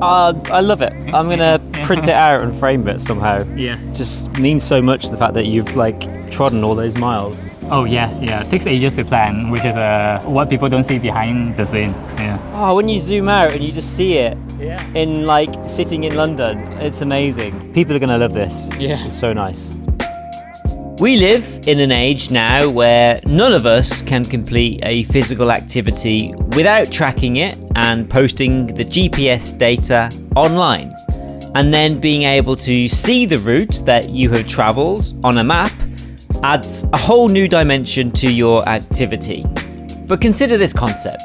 I love it. I'm gonna print it out and frame it somehow. Yeah. Just means so much, the fact that you've like trodden all those miles. Oh yes, yeah. It takes ages to plan, which is what people don't see behind the scene. Yeah. Oh, when you zoom out and you just see it Yeah. in like sitting in London, it's amazing. People are gonna love this. Yeah. It's so nice. We live in an age now where none of us can complete a physical activity without tracking it and posting the GPS data online, and then being able to see the route that you have travelled on a map adds a whole new dimension to your activity. But consider this concept.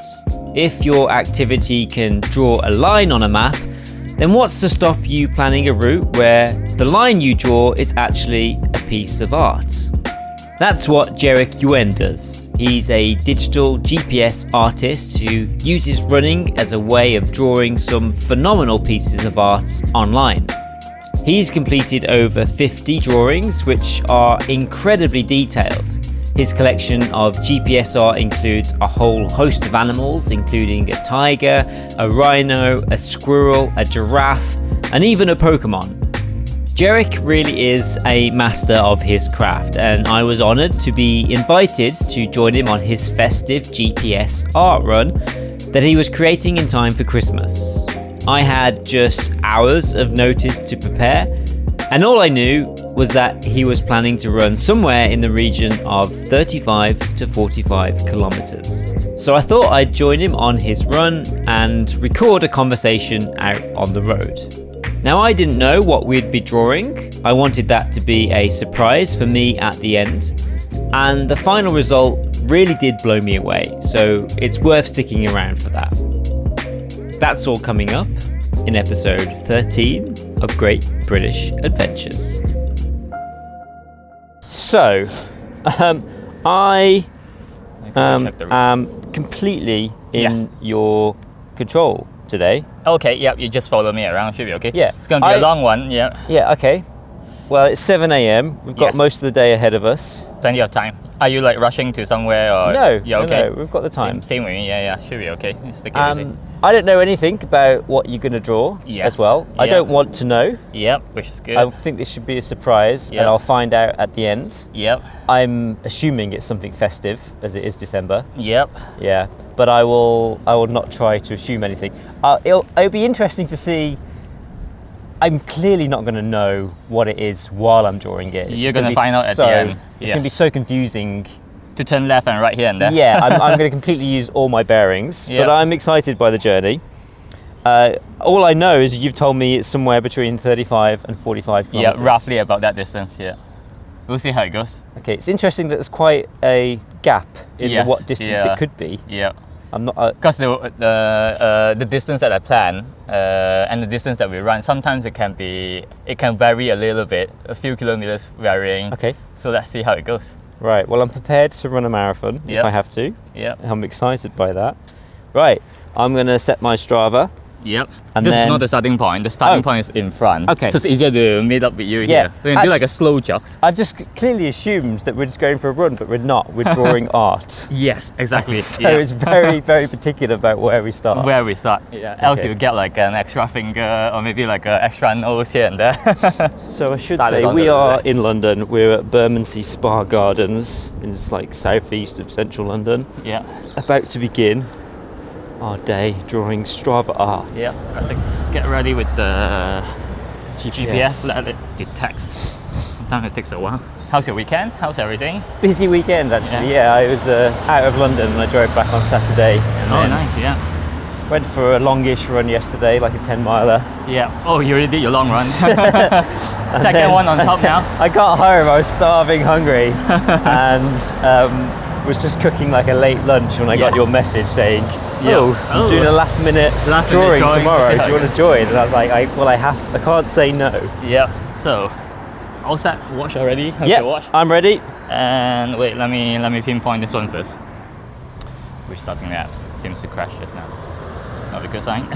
If your activity can draw a line on a map, then what's to stop you planning a route where the line you draw is actually a piece of art? That's what Jeric Yuen does. He's a digital GPS artist who uses running as a way of drawing some phenomenal pieces of art online. He's completed over 50 drawings, which are incredibly detailed. His collection of GPS art includes a whole host of animals, including a tiger, a rhino, a squirrel, a giraffe, and even a Pokemon. Jeric really is a master of his craft, and I was honoured to be invited to join him on his festive GPS art run that he was creating in time for Christmas. I had just hours of notice to prepare, and all I knew was that he was planning to run somewhere in the region of 35 to 45 kilometers. So I thought I'd join him on his run and record a conversation out on the road. Now, I didn't know what we'd be drawing. I wanted that to be a surprise for me at the end, and the final result really did blow me away, so it's worth sticking around for that. That's all coming up in episode 13 of Great British Adventures. So, I am completely in your control today. Okay, yep, you just follow me around, should be okay. Yeah. It's going to be a long one, yeah. Yeah, okay. Well, it's 7 a.m. We've got Yes. most of the day ahead of us. Plenty of time. Are you like rushing to somewhere or? No, Yeah, okay. no, we've got the time. Same with me, yeah, should be okay. Just take it easy. I don't know anything about what you're going to draw Yes. as well. I Yeah. don't want to know. Yep, which is good. I think this should be a surprise, Yep. and I'll find out at the end. Yep, I'm assuming it's something festive, as it is December. yep. Yeah, but I will not try to assume anything. It'll be interesting to see. I'm clearly not going to know what it is while I'm drawing it. You're going to find out at the end. It's going to be so confusing. To turn left and right here and there. Yeah, I'm going to completely use all my bearings, Yep. but I'm excited by the journey. All I know is you've told me it's somewhere between 35 and 45 Yeah, kilometers. roughly about that distance, yeah. We'll see how it goes. Okay, it's interesting that there's quite a gap in Yes, what distance yeah. it could be. Yeah. I'm not. Because the distance that I plan and the distance that we run, sometimes it can vary a little bit, a few kilometers varying. Okay. So let's see how it goes. Right. Well, I'm prepared to run a marathon if Yep. I have to. Yeah. I'm excited by that. Right. I'm going to set my Strava. Yep. And this is then- not the starting point. The starting point is in front. Okay. So it's easier to meet up with you Yeah. here. We can do like a slow jog. I've just clearly assumed that we're just going for a run, but we're not. We're drawing art. Yes, exactly. So yeah. it's very, very particular about where we start. Where we start. Yeah. Else Okay. you get like an extra finger or maybe like an extra nose here and there. So I should Started say on we the are left. in London. We're at Bermondsey Spa Gardens. It's like southeast of central London. Yeah. About to begin our day drawing Strava art. Yeah. Let's just get ready with the GPS. Let it detect. Sometimes it takes a while. How's your weekend? How's everything? Busy weekend actually. Yes. Yeah, I was out of London and I drove back on Saturday. And Oh, then nice. Yeah. went for a longish run yesterday, like a 10-miler. Yeah. Oh, you already did your long run. Second then- one on top now. I got home, I was starving hungry, and was just cooking like a late lunch when I got Yes. your message saying, Yeah. I'm doing a last-minute drawing drawing. tomorrow. Yeah. Do you want to join? And I was like, I can't say no. Yeah. So, all set. Watch already. How's Yeah, your watch? I'm ready. And wait, let me pinpoint this one first. Restarting the apps. Seems to crash just now. Not a good sign.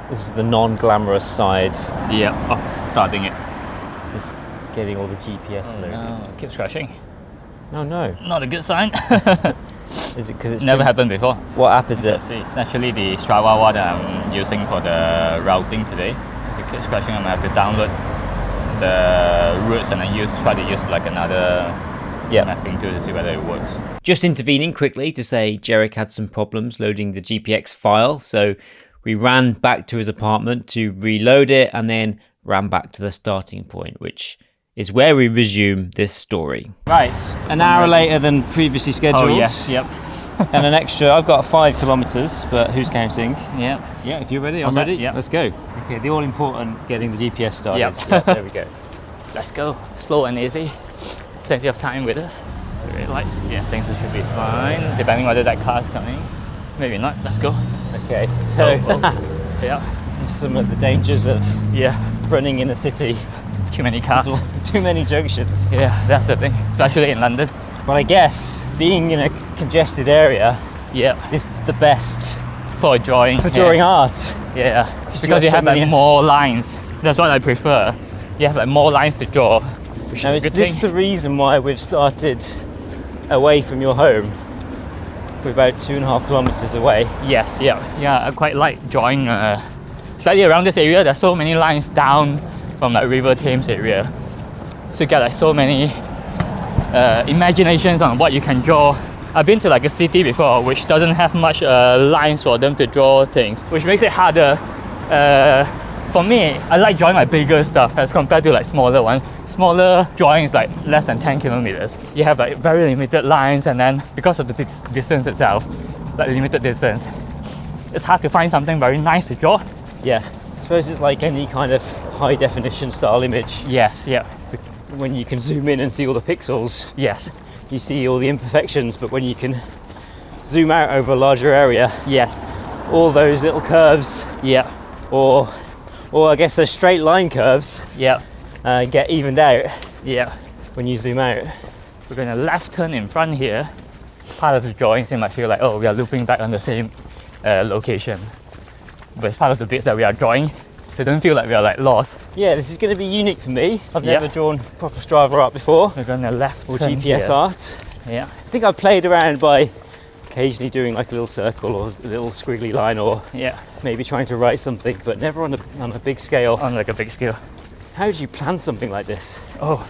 This is the non-glamorous side. Yeah. Oh, starting it. It's getting all the GPS loaded. No, it keeps crashing. Oh no. Not a good sign. Is it because it's Never happened before. What app is it? Let's see. It's actually the Strava one that I'm using for the routing today. If it keeps crashing, I'm gonna have to download the routes and then try to use like another mapping tool to see whether it works. Just intervening quickly to say Jeric had some problems loading the GPX file, so we ran back to his apartment to reload it and then ran back to the starting point, which is where we resume this story. Right, an hour later than previously scheduled. Oh yes, yep. And an extra, I've got 5 kilometers, but who's counting? Yep. Yeah, if you're ready, I'm What's that? ready. Yep. Let's go. Okay, the all important getting the GPS started. Yep. Yeah, there we go. Let's go. Slow and easy. Plenty of time with us. Red lights. Yeah, things should be fine. Depending whether that car's coming. Maybe not. Let's go. Okay, so Yeah. this is some of the dangers of running in a city. Too many cars. Too many junctions. Yeah, that's the thing, especially in London. But I guess being in a congested area is the best for drawing. For drawing art. Yeah, because you have like more lines. That's what I prefer. You have like more lines to draw. Now, is this the reason why we've started away from your home? We're about 2.5 kilometers away. Yes, yeah. I quite like drawing. Slightly around this area, there's so many lines down from like River Thames area. So you get like so many imaginations on what you can draw. I've been to like a city before which doesn't have much lines for them to draw things, which makes it harder. For me, I like drawing like bigger stuff as compared to like smaller ones. Smaller drawings like less than 10 kilometers. You have like very limited lines, and then because of the distance itself, like limited distance, it's hard to find something very nice to draw. Yeah, I suppose it's like any kind of high definition style image. Yes, yeah. When you can zoom in and see all the pixels, yes, you see all the imperfections, but when you can zoom out over a larger area, yes, all those little curves, or I guess those straight line curves, get evened out. When you zoom out. We're going to left turn in front here. Part of the drawings you might feel like, oh, we are looping back on the same location, but it's part of the bits that we are drawing, so don't feel like we are like lost. Yeah, this is going to be unique for me. I've never drawn proper Strava art before. We're going to left or turn GPS here. art. Yeah. I think I've played around by occasionally doing like a little circle or a little squiggly line, or maybe trying to write something, but never on a big scale. On like a big scale. How do you plan something like this? Oh,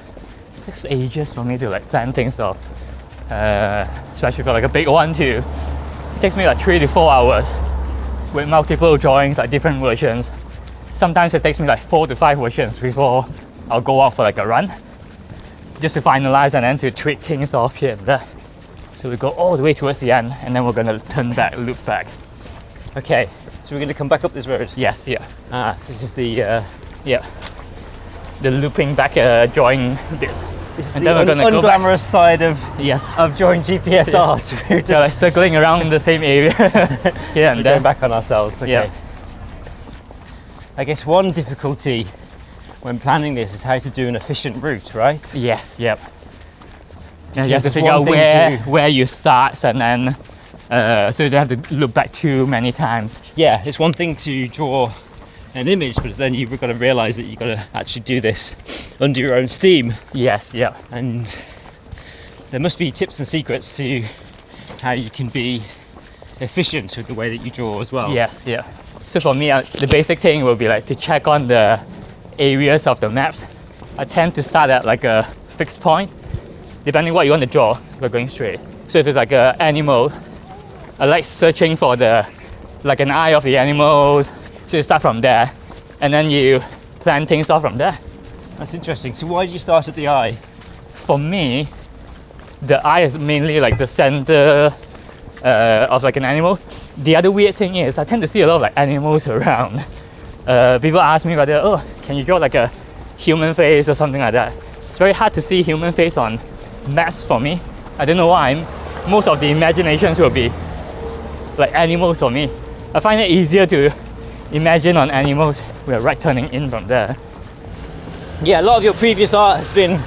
it takes ages for me to like plan things off. Especially for like a big one too. It takes me like 3 to 4 hours with multiple drawings, like different versions. Sometimes it takes me like 4 to 5 versions before I'll go out for like a run, just to finalize and then to tweak things off here and there. So we go all the way towards the end, and then we're gonna turn back, loop back. Okay, so we're gonna come back up this road? Yes, this is the the looping back drawing bits. This is and the unglamorous side of drawing GPS art. We're just like circling around the same area. We're going back on ourselves. Okay. I guess one difficulty when planning this is how to do an efficient route, right? Yes, you have to figure out where you start, and then so you don't have to look back too many times. Yeah, it's one thing to draw an image, but then you've got to realise that you've got to actually do this under your own steam. Yes, and there must be tips and secrets to how you can be efficient with the way that you draw as well. Yes, So for me, the basic thing will be like to check on the areas of the maps. I tend to start at like a fixed point. Depending on what you want to draw, we're going straight. So if it's like an animal, I like searching for like an eye of the animals. So you start from there, and then you plan things off from there. That's interesting. So why did you start at the eye? For me, the eye is mainly like the center of like an animal. The other weird thing is I tend to see a lot of like animals around. People ask me whether, can you draw like a human face or something like that. It's very hard to see human face on maps for me. I don't know why. Most of the imaginations will be like animals for me. I find it easier to imagine on animals. We're right turning in from there. Yeah, a lot of your previous art has been,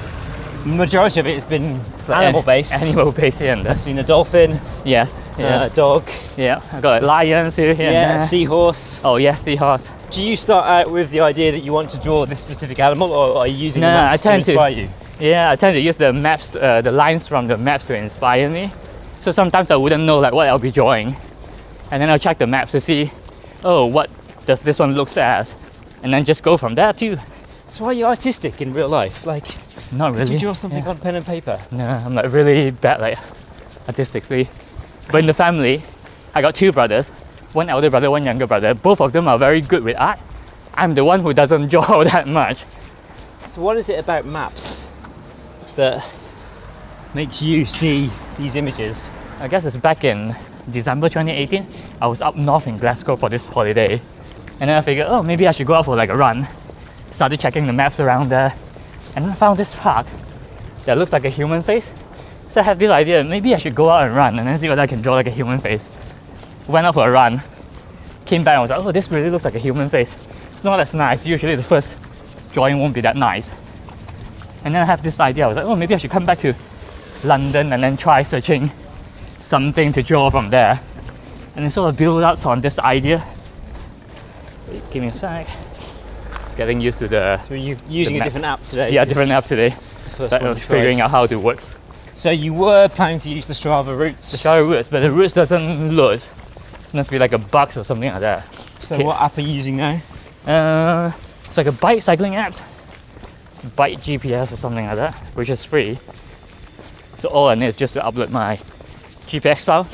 majority of it has been animal based. Animal based, I've seen a dolphin. Yes. A dog. Yeah, I got like lions here. A seahorse. Oh yes, seahorse. Do you start out with the idea that you want to draw this specific animal, or are you using the maps to inspire you? Yeah, I tend to use the maps, the lines from the maps to inspire me. So sometimes I wouldn't know like what I'll be drawing, and then I'll check the maps to see, oh, what does this one looks as, and then just go from there too. So are you artistic in real life? Like, Not really. could you draw something on pen and paper? No, I'm like really bad like artistically. But in the family, I got 2 brothers, one elder brother, one younger brother. Both of them are very good with art. I'm the one who doesn't draw that much. So what is it about maps that makes you see these images? I guess it's back in December 2018. I was up north in Glasgow for this holiday. And then I figured, oh, maybe I should go out for like a run. Started checking the maps around there. And then I found this park that looks like a human face. So I have this idea, maybe I should go out and run and then see whether I can draw like a human face. Went out for a run. Came back and was like, oh, this really looks like a human face. It's not as nice. Usually the first drawing won't be that nice. And then I have this idea. I was like, oh, maybe I should come back to London and then try searching something to draw from there. And then sort of build up on this idea. Wait, give me a sec. It's getting used to the... So you're using a different app today? Yeah, different app today. First So figuring out how it works. So you were planning to use the Strava routes? The Strava routes, but the routes doesn't load. It must be like a bug or something like that. So Okay. what app are you using now? It's like a bike cycling app. It's Bike GPS or something like that, which is free. So all I need is just to upload my GPX file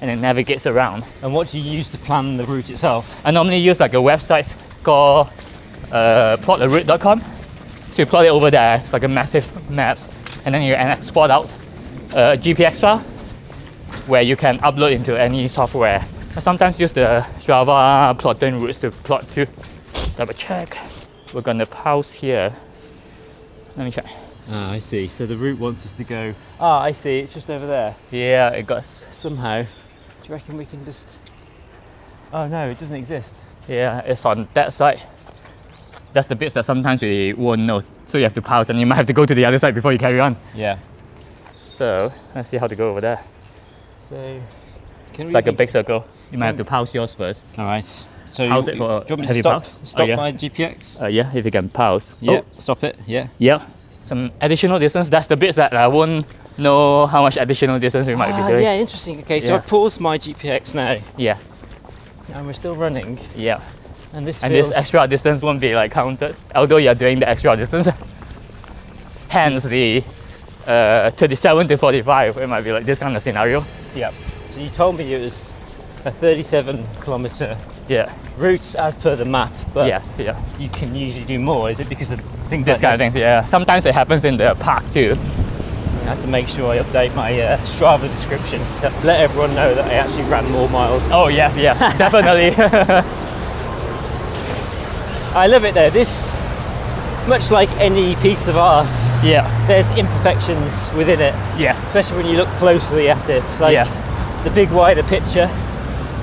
and it navigates around. And what do you use to plan the route itself? I normally use like a website called plottheroute.com. So you plot it over there, it's like a massive maps, and then you can export out a GPX file where you can upload into any software. I sometimes use the Strava plotting routes to plot too. Let's double check. We're gonna pause here. Let me check. Ah, I see. So the route wants us to go... Ah, I see. It's just over there. Yeah, it got. Somehow. Do you reckon we can just... Oh no, it doesn't exist. Yeah, it's on that side. That's the bits that sometimes we won't know. So you have to pause and you might have to go to the other side before you carry on. Yeah. So let's see how to go over there. So... Can It's we like a big circle. You might have to pause yours first. Alright. So Pause it for... do you want me have to you stop, paused? stop yeah. my GPX? Yeah, if you can pause. Yeah, Oh, stop it. Yeah. yeah. Some additional distance. That's the bits that I won't know how much additional distance we might be doing. Yeah, interesting. Okay, so Yeah. I paused my GPX now, Yeah, and we're still running, yeah. and this And feels... this extra distance won't be like counted, although you're doing the extra distance. Hence the 37 to 45, it might be like this kind of scenario. Yeah. So you told me it was a 37 kilometre Yeah, route as per the map, but yes, yeah. you can usually do more. Is it because of things This like kind of things, yeah. Sometimes it happens in the park too. I had to make sure I update my Strava description to let everyone know that I actually ran more miles. Oh yes, yes, definitely. I love it though. This, much like any piece of art, Yeah, there's imperfections within it, yes, especially when you look closely at it. Like yes, the big wider picture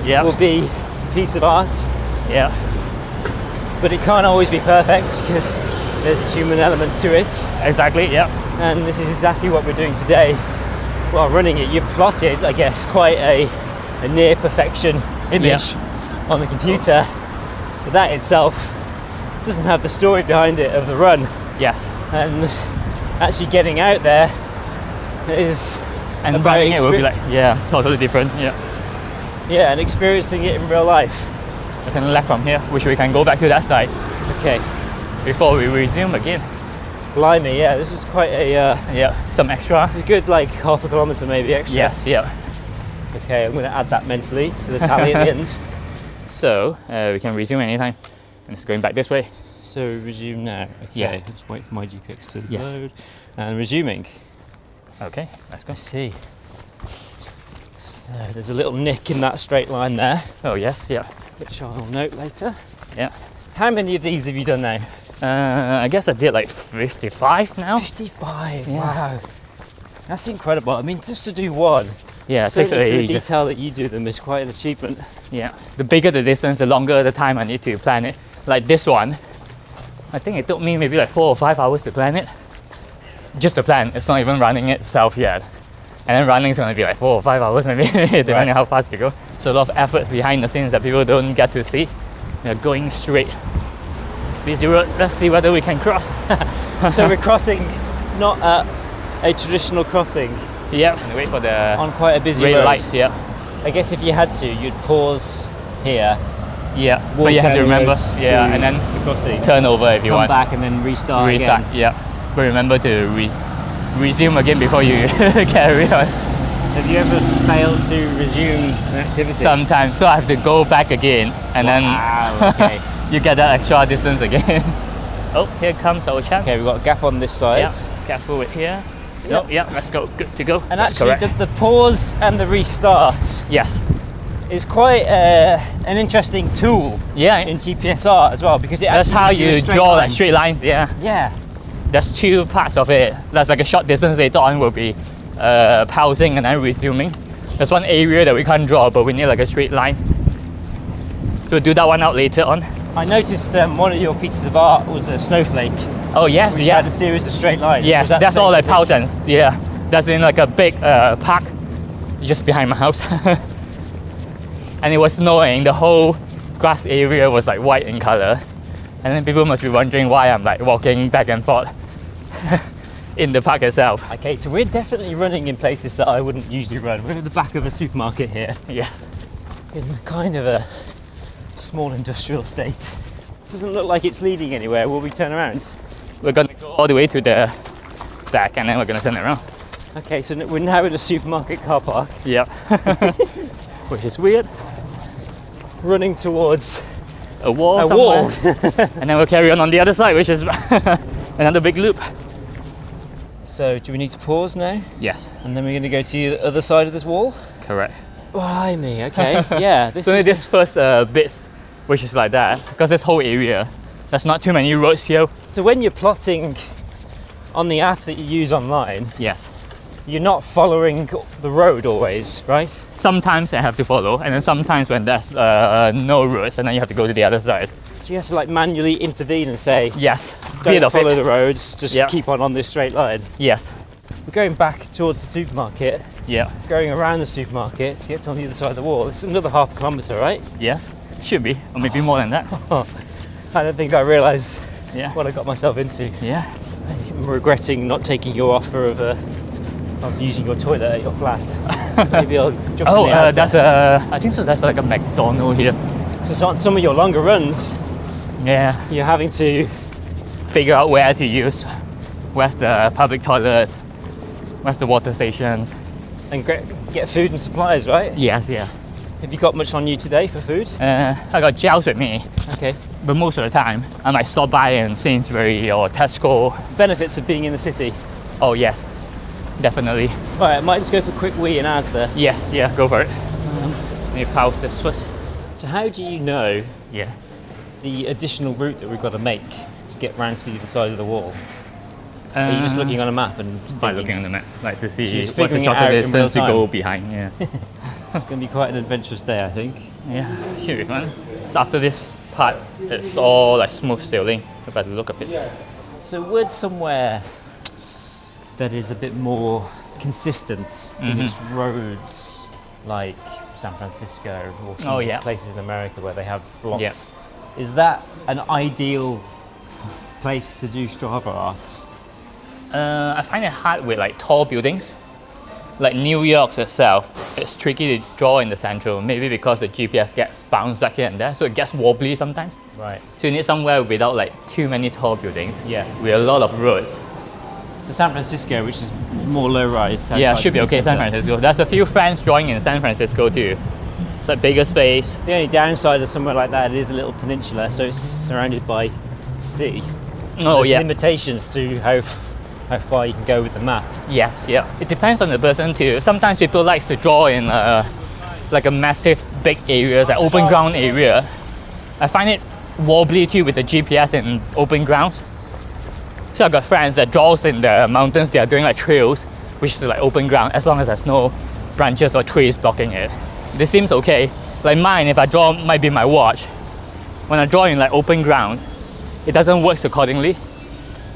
yeah, will be a piece of art, yeah, but it can't always be perfect because there's a human element to it. exactly, yeah, And this is exactly what we're doing today while running it. You plotted, I guess, quite a near perfection image on the computer, but that itself doesn't have the story behind it of the run. yes. And actually getting out there is And about running it will be like, yeah, totally different, yeah. yeah, and experiencing it in real life. We can left from here, which we can go back to that side Okay, before we resume again. blimey, yeah, this is quite a Yeah, some extra. this is a good like half a kilometre maybe extra. Yes, yeah. Okay, I'm going to add that mentally to the tally at the end. So we can resume anytime. And it's going back this way. So resume now. Okay, Yeah. let's wait for my GPX to Yes. load. And resuming. Okay, let's go. I see. So there's a little nick in that straight line there, Oh yes, yeah, which I'll note later. yeah. How many of these have you done now? I guess I did like 55 now. 55. Yeah. Wow. That's incredible. I mean, just to do one, Yeah, it takes certainly to the ages. detail that you do them is quite an achievement. Yeah, the bigger the distance, the longer the time I need to plan it. Like this one, I think it took me maybe like 4 or 5 hours to plan it. Just to plan, it's not even running itself yet. And then running is going to be like 4 or 5 hours maybe, depending on how fast you go. So a lot of efforts behind the scenes that people don't get to see. You're going straight. It's busy road, let's see whether we can cross. So we're crossing not at a traditional crossing, Yeah, and wait for the on quite a busy red road. lights. Yeah, I guess if you had to, you'd pause here, yeah. walk But you have down to the remember. road Yeah, to and then the crossing, turn over if you come want. back and then restart Restart. again. Yeah, but remember to resume again before you carry on. Have you ever failed to resume an activity? Sometimes, so I have to go back again, and Wow, okay. then you get that extra distance again. Oh, here comes our chance. Okay, we've got a gap on this side. Yeah, careful with here. No, yeah, let's go. Good to go. And That's actually, correct. the pause and the restart Yes. is quite an interesting tool Yeah. in GPSR as well, because it That's actually how gives you a you straight draw line. like straight lines. Yeah. Yeah. There's two parts of it. There's like a short distance later on will be pausing and then resuming. There's one area that we can't draw, but we need like a straight line. So we'll do that one out later on. I noticed one of your pieces of art was a snowflake, Oh yes, which yeah. had a series of straight lines. Yes, Was that that's the all same like thing? pause and yeah. That's in like a big park just behind my house. And it was snowing. The whole grass area was like white in color. And then people must be wondering why I'm like walking back and forth in the park itself. Okay, so we're definitely running in places that I wouldn't usually run. We're at the back of a supermarket here, Yes. in kind of a small industrial estate. Doesn't look like it's leading anywhere. Will we turn around? We're gonna go all the way to the back and then we're gonna turn around. Okay, so we're now in a supermarket car park, Yep. Which is weird. running towards A wall a somewhere. wall. And then we'll carry on the other side, which is another big loop. So do we need to pause now? Yes, And then we're going to go to the other side of this wall? correct. Blimey, okay. Yeah, this So is... this first bits, which is like that, because this whole area, there's not too many roads here. So when you're plotting on the app that you use online, Yes. you're not following the road always, right? Sometimes I have to follow, and then sometimes when there's no roads, and then you have to go to the other side. So you have to like manually intervene and say, Yes. don't Bit of follow it. the roads, just Yeah. keep on this straight line. Yes. We're going back towards the supermarket, Yeah. going around the supermarket to get to on the other side of the wall. This is another half kilometre, right? Yes. Should be, or maybe more than that. I don't think I realised Yeah. what I got myself into. Yeah. I'm regretting not taking your offer of using your toilet at your flat. Maybe I'll jump Oh, in the Asda. that's a. I think so. That's like a McDonald's here. So on some of your longer runs, Yeah. you're having to... Figure out where to use. Where's the public toilets? Where's the water stations? and get food and supplies, right? Yes. Yeah. Have you got much on you today for food? I got gels with me, Okay. but most of the time I might stop by in Sainsbury or Tesco. It's the benefits of being in the city. Oh yes, definitely. Right, I might just go for a quick wee in Asda. Yes. Yeah. Go for it. Let me pause this first. So how do you know Yeah. the additional route that we've got to make to get round to the other side of the wall? Are you just looking on a map and by thinking, looking on the map, like to see She's what's the figuring it shorter out in real distance to time. go behind. Yeah. it's going to be quite an adventurous day, I think. Yeah. Should be fun. So after this part, it's all like smooth sailing. By the look of it. So would somewhere that is a bit more consistent in its roads, like San Francisco or some Oh, yeah. places in America where they have blocks, Yeah. is that an ideal place to do Strava art? I find it hard with like tall buildings. Like New York itself, it's tricky to draw in the central, maybe because the GPS gets bounced back here and there, so it gets wobbly sometimes. Right. So you need somewhere without like too many tall buildings. Yeah. With a lot of roads. So San Francisco, which is more low-rise. Yeah, outside should be the okay. city San centre. Francisco. There's a few friends drawing in San Francisco too. It's like bigger space. The only downside of somewhere like that, it is a little peninsula, so it's surrounded by sea. So Oh there's yeah. limitations to how far you can go with the map. Yes, yeah. It depends on the person too. Sometimes people like to draw in like a massive big areas, like open ground area. I find it wobbly too with the GPS in open grounds. So I've got friends that draws in the mountains, they are doing like trails, which is like open ground, as long as there's no branches or trees blocking it. This seems okay. Like mine, if I draw, might be my watch. When I draw in like open ground, it doesn't work accordingly.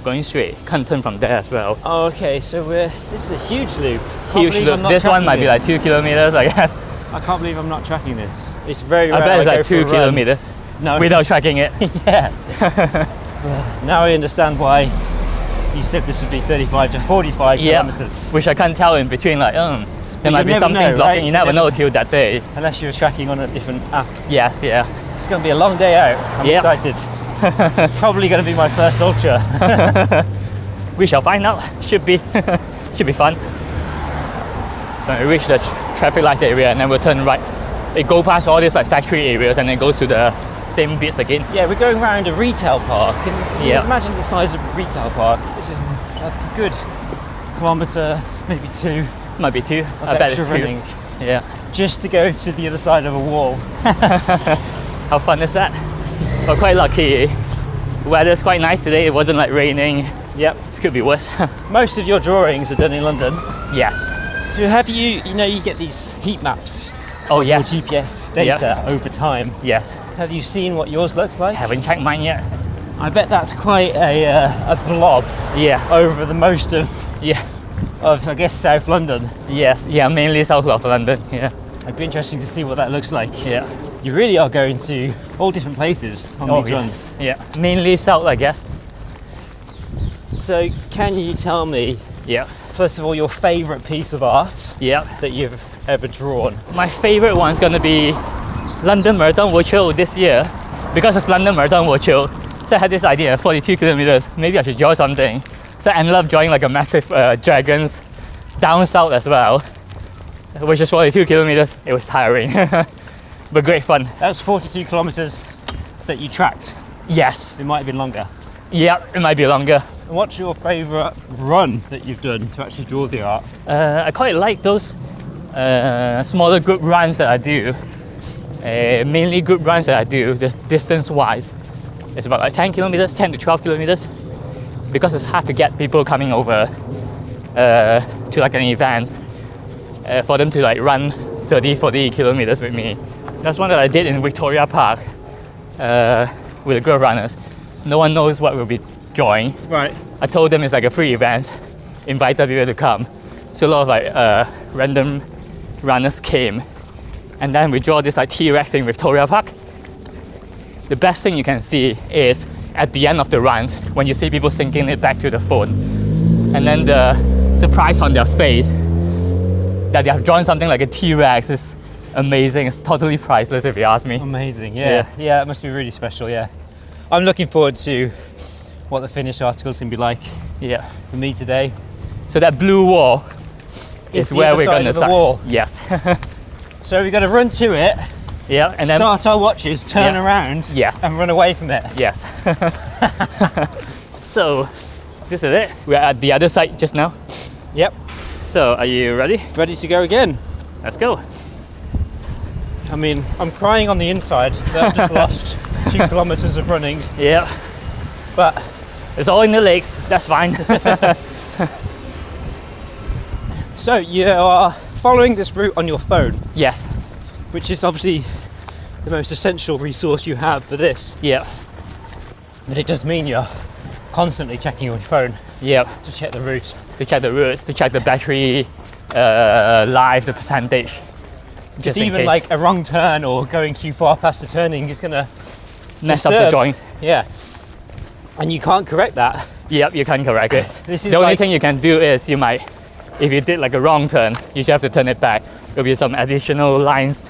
Going straight, can't turn from there as well. Oh, okay, so this is a huge loop. Can't Huge believe I'm loops. not This one tracking might be this. like 2 kilometers, I guess. I can't believe I'm not tracking this. It's very rare I bet it's go like for a 2 run. kilometers No. without tracking it. Yeah. Now I understand why you said this would be 35 to 45 kilometers. Which I can't tell in between, like, there might be never something know, blocking. right? You never know till that day. Unless you're tracking on a different app. Yes, yeah. It's going to be a long day out. I'm excited. Probably going to be my first ultra. We shall find out. Should be fun. So we reach the traffic lights area and then we'll turn right. It go past all these like factory areas and then goes to the same bits again. Yeah, we're going around a retail park. And Yeah. imagine the size of a retail park. This is a good kilometre, maybe 2. Might be 2. of I bet extra it's 2. running Yeah. just to go to the other side of a wall. How fun is that? We're quite lucky. Weather's quite nice today. It wasn't like raining. Yep. It could be worse. Most of your drawings are done in London. Yes. So have you get these heat maps, Oh your yes. GPS data over time. Yes. Have you seen what yours looks like? Haven't checked mine yet. I bet that's quite a blob Yeah. over the most of Yeah. I guess South London. Yes. Yeah. Mainly south of London. Yeah. It'd be interesting to see what that looks like. Yeah. You really are going to all different places on these runs. Yeah. Mainly south, I guess. So can you tell me, Yeah. first of all, your favourite piece of art Yeah. that you've ever drawn? My favorite one's gonna be London Marathon Virtual this year because it's London Marathon Virtual. So I had this idea, 42 kilometers. Maybe I should draw something. So I ended up drawing like a massive dragons down south as well, which is 42 kilometers. It was tiring, but great fun. That was 42 kilometres that you tracked. Yes. It might have been longer. Yeah, it might be longer. And what's your favourite run that you've done to actually draw the art? I quite like those smaller group runs that I do. Mainly group runs that I do, this distance-wise. It's about like 10 kilometers, 10 to 12 kilometers, because it's hard to get people coming over to like an event for them to like run 30, 40 kilometers with me. That's one that I did in Victoria Park with the group of runners. No one knows what we'll be drawing. Right. I told them it's like a free event, invited people to come. So a lot of like random runners came, and then we draw this like T-Rex in Victoria Park. The best thing you can see is at the end of the runs when you see people sinking it back to the phone, and then the surprise on their face that they have drawn something like a T-Rex is amazing. It's totally priceless if you ask me. Amazing, yeah. Yeah, it must be really special, yeah. I'm looking forward to what the finished article's going to be like Yeah. for me today. So that blue wall is the where other we're side going to of the start. wall. Yes. So we've got to run to it, Yeah. And then start our watches, turn Yeah. around, Yes. and run away from it. yes. So this is it. We're at the other side just now. Yep. So are you ready? Ready to go again. Let's go. I mean, I'm crying on the inside that I've just lost 2 kilometres of running, Yeah. but It's all in the legs. That's fine. so you are following this route on your phone, Yes. which is obviously the most essential resource you have for this. Yeah. But it does mean you're constantly checking your phone Yeah. to check the route. To check the routes, to check the battery life, the percentage. Just in even case. like a wrong turn or going too far past a turning is gonna mess up the disturb. joints. Yeah. And you can't correct that. Yep, you can correct it. This is The only like- thing you can do is you might, if you did like a wrong turn, you just have to turn it back. There'll be some additional lines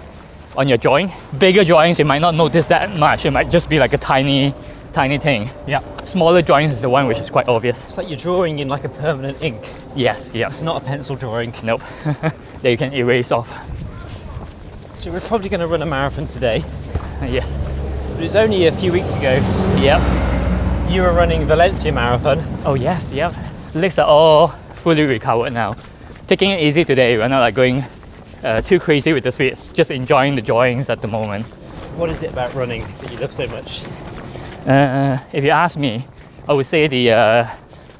on your joint. Bigger joints, you might not notice that much. It might just be like a tiny thing. Yeah. Smaller joints is the one which is quite obvious. It's like you're drawing in like a permanent ink. Yes, yes. It's not a pencil drawing. Nope. That you can erase off. So we're probably going to run a marathon today. Yes. But it was only a few weeks ago Yep. you were running Valencia Marathon. Oh yes, yep. Legs are all fully recovered now. Taking it easy today. We're not like going too crazy with the speeds. Just enjoying the drawings at the moment. What is it about running that you love so much? If you ask me, I would say the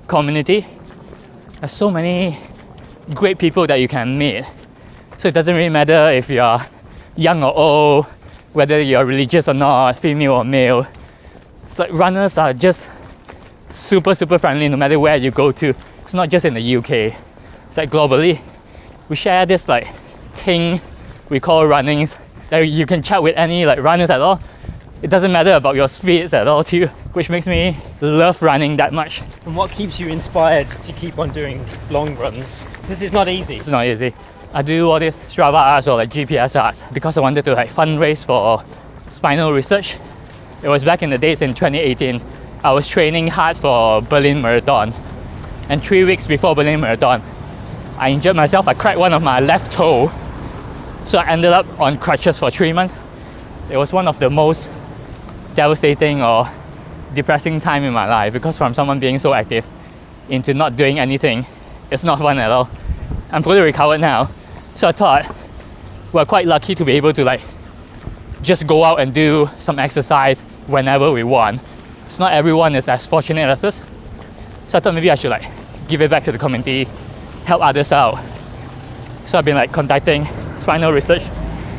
community. There's so many great people that you can meet. So it doesn't really matter if you are young or old, whether you're religious or not, female or male. It's like runners are just super friendly no matter where you go to. It's not just in the UK. It's like globally. We share this like thing we call runnings that you can chat with any like runners at all. it doesn't matter about your speeds at all too, which makes me love running that much. And what keeps you inspired to keep on doing long runs? This is not easy. It's not easy. I do all this Strava ads or like GPS ads because I wanted to like fundraise for spinal research. It was back in the days in 2018. I was training hard for Berlin Marathon, and 3 weeks before Berlin Marathon, I injured myself. I cracked one of my left toe, so I ended up on crutches for 3 months. It was one of the most devastating or depressing time in my life, because from someone being so active into not doing anything, it's not fun at all. I'm fully recovered now, so I thought we're quite lucky to be able to like just go out and do some exercise whenever we want. It's not everyone is as fortunate as us, so I thought maybe I should like give it back to the community, help others out. So I've been like contacting spinal research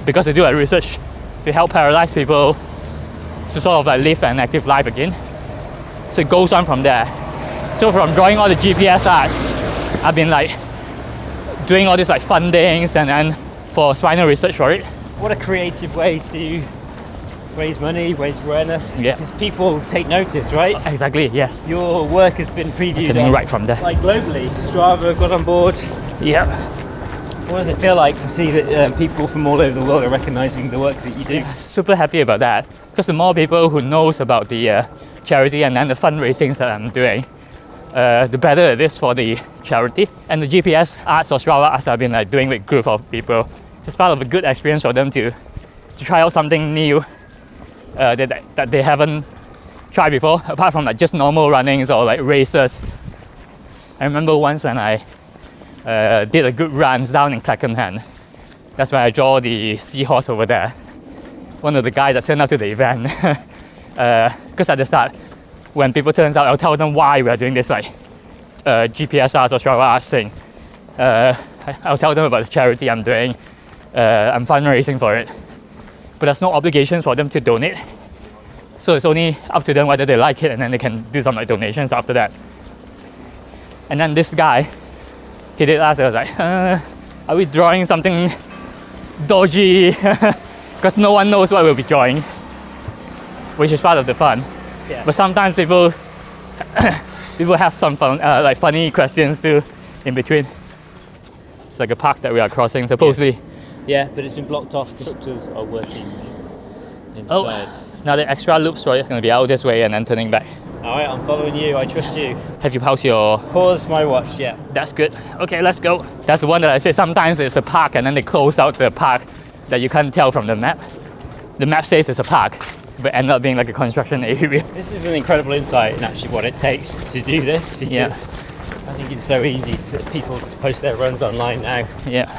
because they do like research to help paralyzed people to sort of like live an active life again. So it goes on from there. So from drawing all the GPS ads, I've been like doing all these like fundings and then for spinal research for it. What a creative way to raise money, raise awareness. Yeah. Because people take notice, right? Exactly, yes. Your work has been previewed Turning right from there. like globally. Strava got on board. Yeah. What does it feel like to see that people from all over the world are recognizing the work that you do? Super happy about that, because the more people who knows about the charity and then the fundraisings that I'm doing, the better it is for the charity. And the GPS ads or Strava ads I've been like doing with a group of people, it's part of a good experience for them to try out something new that they haven't tried before, apart from like just normal runnings or like races. I remember once when I did a good runs down in Clackenham. That's when I draw the seahorse over there. One of the guys that turned up to the event. Because at the start, when people turn out, I'll tell them why we are doing this like GPS ads or Strava ads thing. I'll tell them about the charity I'm doing. I'm fundraising for it. But there's no obligations for them to donate. So it's only up to them whether they like it, and then they can do some like donations after that. And then this guy, he did ask, I was like, are we drawing something dodgy? Because no one knows what we'll be drawing, which is part of the fun. Yeah. But sometimes people have some fun, like funny questions too in between. It's like a park that we are crossing, supposedly. Yeah, but it's been blocked off. Constructors are working inside. Oh, now the extra loop story is going to be out this way and then turning back. Alright, I'm following you. I trust you. Have you paused your... Pause my watch, yeah. That's good. Okay, let's go. That's the one that I said sometimes it's a park and then they close out the park that you can't tell from the map. The map says it's a park, but end up being like a construction area. This is an incredible insight in actually what it takes to do this, because Yeah. I think it's so easy to people to post their runs online now. Yeah.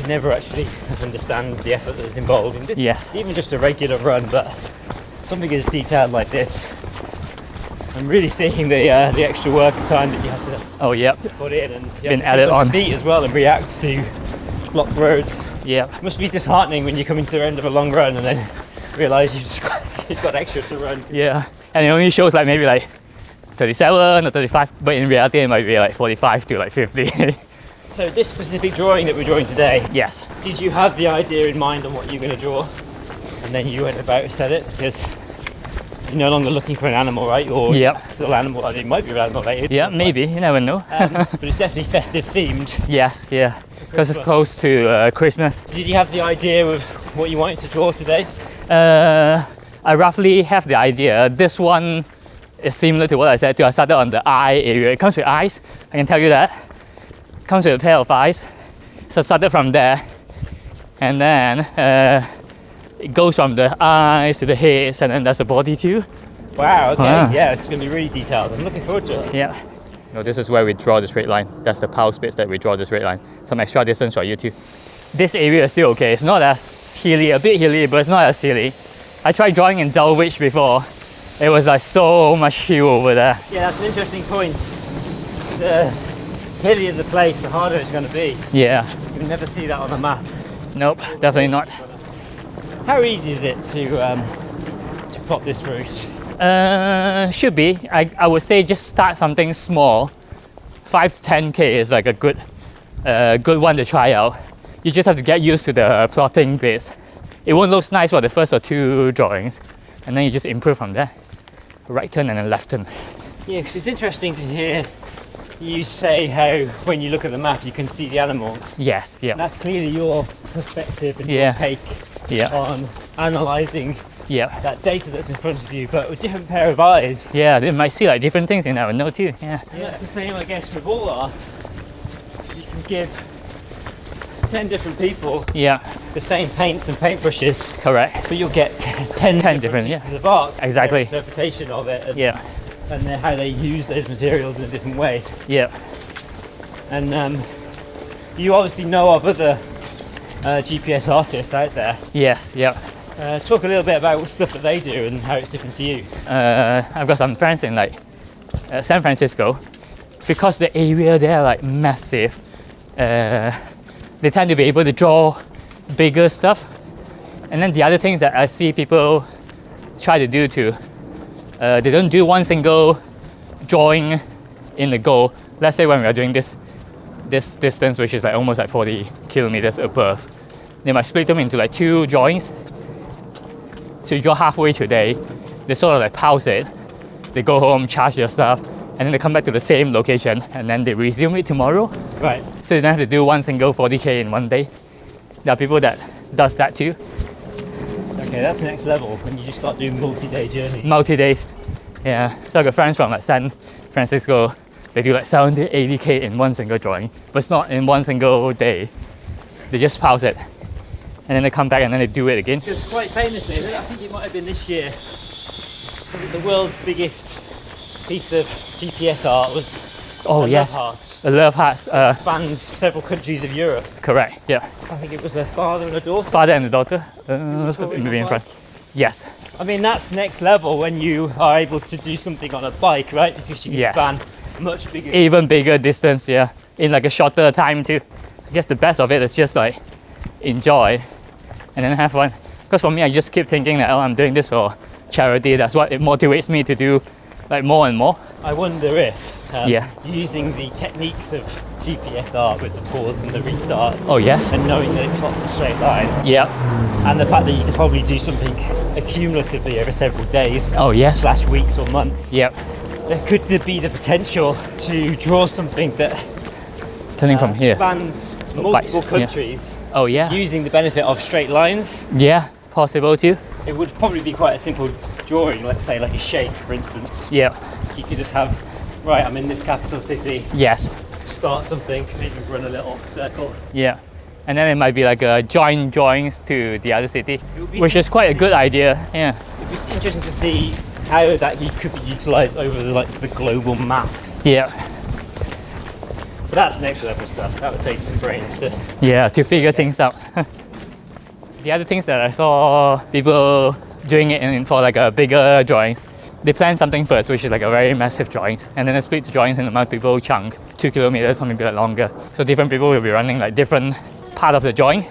You never actually understand the effort that's involved in this. Yes. Even just a regular run, but something as detailed like this. I'm really seeing the extra work and time that you have to Oh, yep. put in, and you Been have to added keep on on. your feet as well and react to blocked roads. Yep. It must be disheartening when you come into the end of a long run and then realise you've got extra to run. Yeah. And it only shows like maybe like 37 or 35, but in reality it might be like 45 to like 50. So this specific drawing that we're drawing today, Yes. did you have the idea in mind on what you're going to draw, and then you went about and said it? Because you're no longer looking for an animal, right? Or Yep. still animal. It might be animal related. Yeah, maybe. You never know. But it's definitely festive themed. Yes, yeah. Because it's close to Christmas. Did you have the idea of what you wanted to draw today? I roughly have the idea. This one is similar to what I said too. I started on the eye area. It comes with eyes, I can tell you that. It comes with a pair of eyes. So I started from there. And then it goes from the eyes to the heads, and then there's the body too. Wow, okay. Wow. Yeah, it's going to be really detailed. I'm looking forward to it. Yeah. No, this is where we draw the straight line. That's the pulse bits that we draw the straight line. Some extra distance for you too. This area is still okay. It's not as hilly, a bit hilly, but it's not as hilly. I tried drawing in Dulwich before. It was like so much hill over there. Yeah, that's an interesting point. The hillier the place, the harder it's going to be. Yeah. You can never see that on a map. Nope, definitely not. How easy is it to plot this route? Should be. I would say just start something small. 5 to 10k is like a good one to try out. You just have to get used to the plotting bits. It won't look nice for the first or two drawings, and then you just improve from there. Right turn and then left turn. Yeah, because it's interesting to hear you say how when you look at the map you can see the animals. Yes, yeah. That's clearly your perspective and Yeah. your take Yeah, on analysing yeah. that data that's in front of you, but with a different pair of eyes. Yeah, they might see like different things you never know too. Yeah. And that's the same, I guess, with all art. You can give 10 different people Yeah, the same paints and paintbrushes, correct. but you'll get 10 different, yeah. pieces of art. Exactly. Their interpretation of it and, Yeah, and then how they use those materials in a different way. yeah. And you obviously know of other GPS artists out there. Yes, yeah. Talk a little bit about what stuff that they do and how it's different to you. I've got some friends in like San Francisco. Because the area there like massive, they tend to be able to draw bigger stuff. And then the other things that I see people try to do too, they don't do one single drawing in the goal. Let's say when we are doing this distance, which is like almost like 40 kilometers above, they might split them into like 2 drawings. So you draw halfway today, they sort of like pause it, they go home, charge their stuff, and then they come back to the same location, and then they resume it tomorrow. Right. So you don't have to do one single 40k in one day. There are people that does that too. Okay, that's next level when you just start doing multi-day journeys. Multi-days. Yeah. So I got friends from like San Francisco, they do like 70, 80k in one single drawing, but it's not in one single day. They just pause it, and then they come back and then they do it again. Because quite famously, I think it might have been this year, was it the world's biggest piece of GPS art was Oh a yes, love heart. the love hearts. Spans several countries of Europe. Correct. Yeah. I think it was a father and a daughter. Father and the daughter. talking Maybe in about? front. Yes. I mean, that's next level when you are able to do something on a bike, right? Because you can Yes. span much bigger. Even bigger distance. Yeah. In like a shorter time too. I guess the best of it is just like enjoy, and then have fun. Because for me, I just keep thinking that I'm doing this for charity. That's what it motivates me to do, like more and more. I wonder if Yeah. using the techniques of GPS art with the pause and the restart Oh yes. and knowing that it plots a straight line Yeah. and the fact that you could probably do something accumulatively over several days Oh yes. slash weeks or months, Yep. there could be the potential to draw something that Turning from here. spans Oh, multiple bikes, yeah. countries Oh yeah. using the benefit of straight lines. Yeah. Possible too. It would probably be quite a simple drawing, let's say like a shape, for instance. Yeah. You could just have, right, I'm in this capital city, Yes. start something, maybe run a little circle. Yeah. And then it might be like a joint drawings to the other city, would be which is quite a good idea. Yeah. It'd be interesting to see how that could be utilised over the global map. Yeah. But that's next level stuff. That would take some brains to. Yeah, to figure things out. The other things that I saw people doing it in for like a bigger drawings, they plan something first, which is like a very massive drawing, and then they split the drawings into multiple chunks, 2 kilometers, or maybe like longer. So different people will be running like different part of the drawing.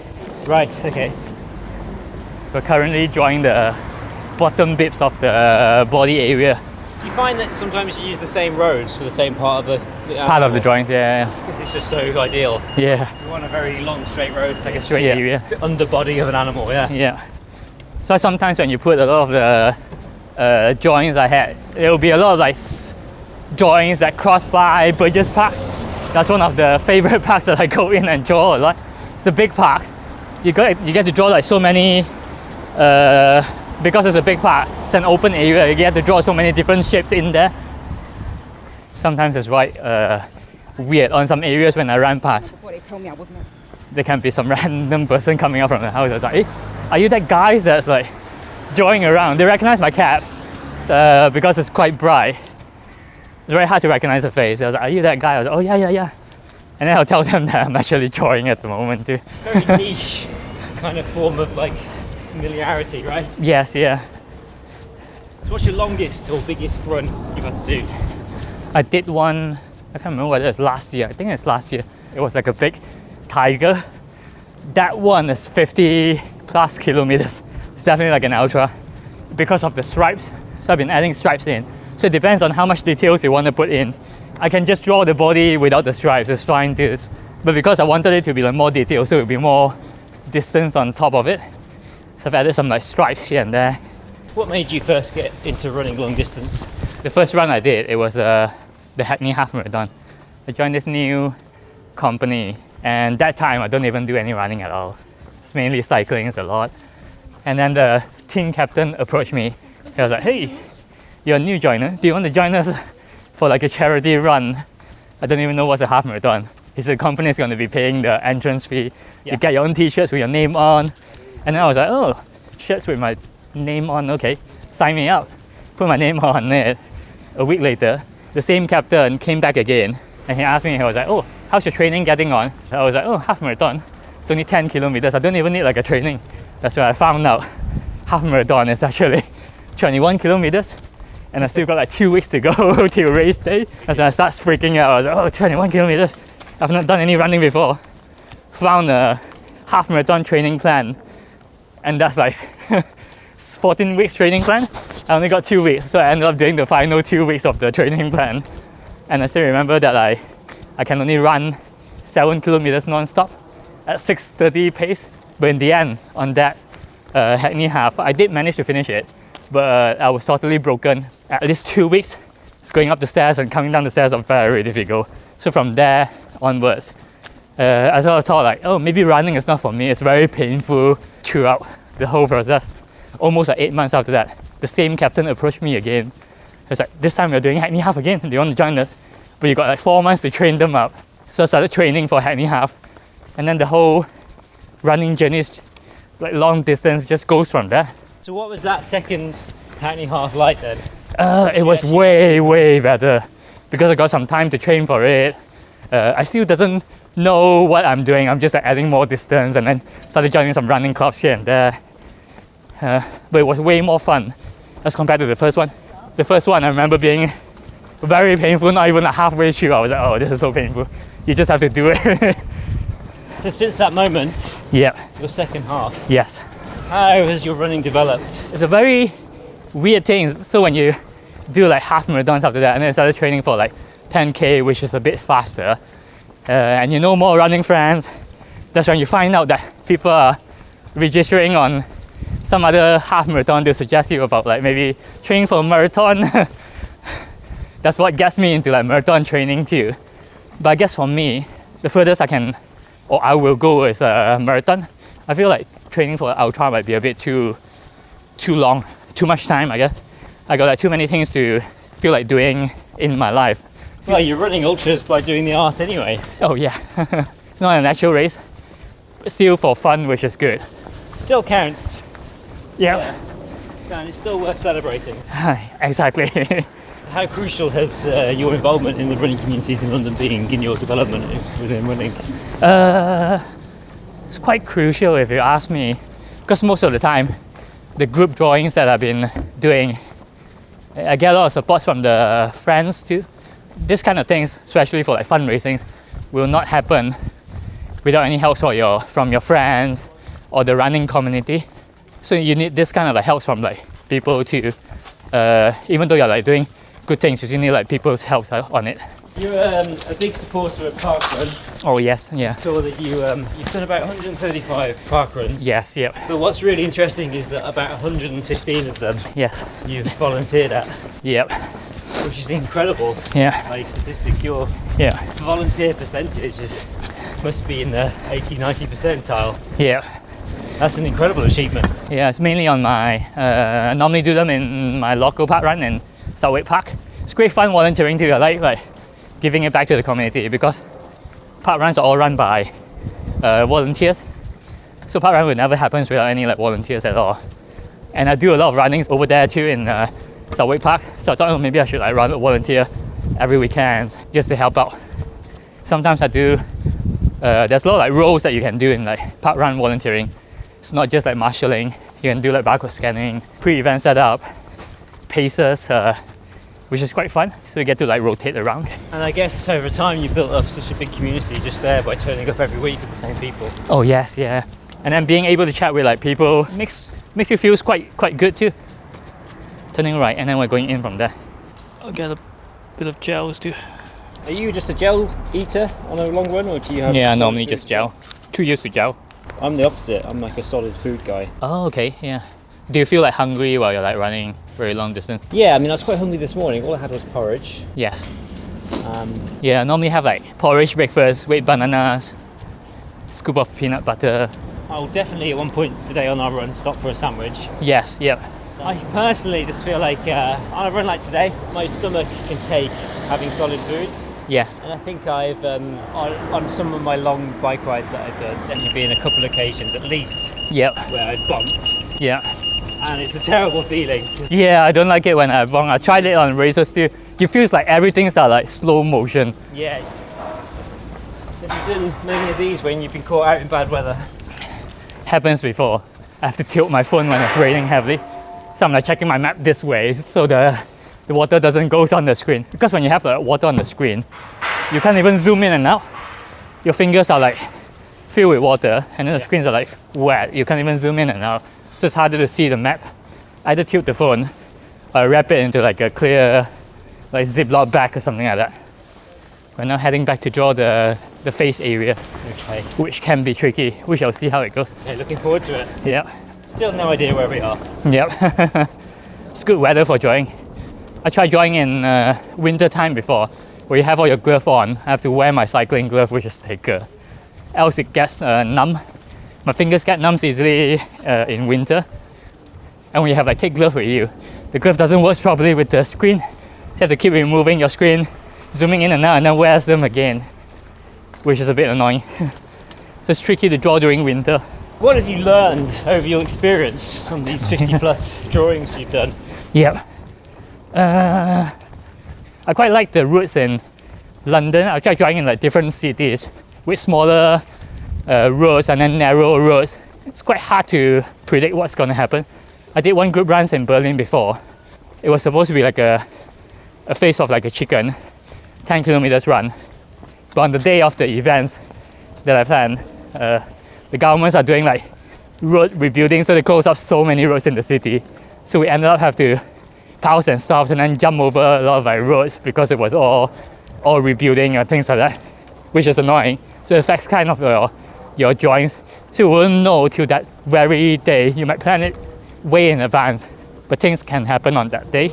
Right. Okay. We're currently drawing the bottom bits of the body area, You find that sometimes you use the same roads for the same part of the part of the drawings. Yeah, because it's just so ideal. yeah, You want a very long straight road, like a straight yeah. area. The underbody of an animal. Yeah. Yeah. So sometimes when you put a lot of the drawings I had, there will be a lot of like drawings that cross by Burgess Park. That's one of the favorite parks that I go in and draw a lot. It's a big park. You get to draw like so many. Because it's a big park, it's an open area. You get to draw so many different shapes in there. Sometimes it's right weird on some areas when I run past. Before they told me I wasn't. There can be some random person coming out from the house. I was like, hey, are you that guy that's like drawing around? They recognize my cap because it's quite bright. It's very hard to recognize the face. I was like, are you that guy? I was like, oh yeah. And then I'll tell them that I'm actually drawing at the moment too. Very niche kind of form of like familiarity, right? Yes, yeah. So what's your longest or biggest run you've had to do? I did one, I can't remember whether it's last year. I think it's last year. It was like a big tiger. That one is 50 plus kilometers. It's definitely like an ultra because of the stripes. So I've been adding stripes in. So it depends on how much details you want to put in. I can just draw the body without the stripes, it's fine too. But because I wanted it to be like more detailed, so it would be more distance on top of it. So I've added some like stripes here and there. What made you first get into running long distance? The first run I did, it was the Hackney Half Marathon. I joined this new company, and that time I don't even do any running at all. It's mainly cycling, it's a lot. And then the team captain approached me. He was like, "Hey, you're a new joiner. Do you want to join us for like a charity run?" I don't even know what's a half marathon. He said the company is going to be paying the entrance fee. You get your own t-shirts with your name on. And then I was like, "Oh, shirts with my name on, okay, sign me up." Put my name on it. A week later, the same captain came back again and he asked me, he was like, "Oh, how's your training getting on?" So I was like, "Oh, half marathon. It's only 10 kilometers. I don't even need like a training." That's when I found out half marathon is actually 21 kilometers. And I still got like 2 weeks to go till race day. That's when I started freaking out. I was like, "Oh, 21 kilometers. I've not done any running before." Found a half marathon training plan. And that's like 14 weeks training plan. I only got 2 weeks. So I ended up doing the final 2 weeks of the training plan. And I still remember that I can only run 7 kilometers non-stop at 6:30 pace. But in the end, on that Hackney half, I did manage to finish it. But I was totally broken. At least 2 weeks, it's going up the stairs and coming down the stairs are very difficult. So from there onwards, I sort of thought like, oh, maybe running is not for me. It's very painful throughout the whole process. Almost like 8 months after that, the same captain approached me again. It's like, "This time we're doing Hackney half again. Do you want to join us?" But you got like 4 months to train them up. So I started training for Hackney half. And then the whole running journey is like long distance just goes from there. So what was that second Hackney half like then? It was way better because I got some time to train for it. I still doesn't know what I'm doing. I'm just like adding more distance and then started joining some running clubs here and there. But it was way more fun as compared to the first one. The first one I remember being very painful, not even like halfway through. I was like, "Oh, this is so painful." You just have to do it. So since that moment, Yeah, your second half, yes. how has your running developed? It's a very weird thing. So when you do like half marathons after that, and then I started training for like 10K, which is a bit faster, and you know more running friends, that's when you find out that people are registering on some other half marathon. They'll suggest you about like maybe training for a marathon. That's what gets me into like marathon training too. But I guess for me, the furthest I can or I will go is a marathon. I feel like training for ultra might be a bit too long, too much time, I guess. I got like too many things to feel like doing in my life. Well, you're running ultras by doing the art anyway. Oh yeah, it's not an actual race, but still for fun, which is good. Still counts. Yeah. And it's still worth celebrating. Exactly. How crucial has your involvement in the running communities in London been in your development within running? It's quite crucial if you ask me, because most of the time, the group drawings that I've been doing, I get a lot of support from the friends too. This kind of things, especially for like fundraising, will not happen without any help from your friends or the running community. So you need this kind of like help from like people too. Even though you're like doing good things, you still need like people's help on it. You're a big supporter of parkrun. Oh yes, yeah. I saw that you've done about 135 parkruns. Yes, yep. But what's really interesting is that about 115 of them Yes. you've volunteered at, Yep. which is incredible. Yeah. Like statistic, your Yeah. volunteer percentage must be in the 80-90 percentile. Yeah. That's an incredible achievement. Yeah, it's mainly on my, I normally do them in my local park run in Southwick Park. It's great fun volunteering too. I like giving it back to the community because park runs are all run by volunteers. So park run would never happen without any like volunteers at all. And I do a lot of runnings over there too in Southwick Park. So I thought, oh, maybe I should like run a volunteer every weekend just to help out. Sometimes I do, there's a lot of like roles that you can do in like park run volunteering. It's not just like marshalling. You can do like barcode scanning, pre-event setup, paces, which is quite fun. So you get to like rotate around. And I guess over time you built up such a big community just there by turning up every week with the same people. Oh yes, yeah. And then being able to chat with like people makes you feel quite good too. Turning right, and then we're going in from there. I'll get a bit of gels too. Are you just a gel eater on a long run, or do you have? Yeah, normally just gel. 2 years to gel. I'm the opposite. I'm like a solid food guy. Oh, okay, yeah. Do you feel like hungry while you're like running very long distance? Yeah, I mean, I was quite hungry this morning. All I had was porridge. Yes. Yeah, I normally have like porridge breakfast with bananas, scoop of peanut butter. I'll definitely at one point today on our run stop for a sandwich. Yes, yep. I personally just feel like on a run like today, my stomach can take having solid foods. Yes. And I think I've, on some of my long bike rides that I've done, definitely been a couple of occasions at least Yep. where I've bumped. Yeah. And it's a terrible feeling. Yeah, I don't like it when I bump. I tried it on races too. It feels like everything's like slow motion. Yeah. Have you done many of these when you've been caught out in bad weather? Happens before. I have to tilt my phone when it's raining heavily. So I'm like checking my map this way so the water doesn't go on the screen. Because when you have the water on the screen, you can't even zoom in and out. Your fingers are like filled with water and then the screens are like wet. You can't even zoom in and out. So it's harder to see the map. Either tilt the phone or wrap it into like a clear like Ziploc bag or something like that. We're now heading back to draw the face area, Okay. which can be tricky. We shall see how it goes. Okay, looking forward to it. Yeah. Still no idea where we are. Yep. It's good weather for jogging. I tried jogging in winter time before, where you have all your glove on. I have to wear my cycling glove, which is thicker. Else it gets numb. My fingers get numb easily in winter. And when you have like thick glove with you, the glove doesn't work properly with the screen. So you have to keep removing your screen, zooming in and out, and then wears them again, which is a bit annoying. So it's tricky to draw during winter. What have you learned over your experience on these 50 plus drawings you've done? Yep. I quite like the routes in London. I tried driving in like different cities with smaller roads and then narrow roads. It's quite hard to predict what's going to happen. I did one group runs in Berlin before. It was supposed to be like a face of like a chicken, 10 kilometers run. But on the day of the events that I planned, the governments are doing like road rebuilding, so they close up so many roads in the city. So we ended up have to pause and stop and then jump over a lot of like roads because it was all rebuilding and things like that, which is annoying. So it affects kind of your joints. So you won't know till that very day. You might plan it way in advance, but things can happen on that day.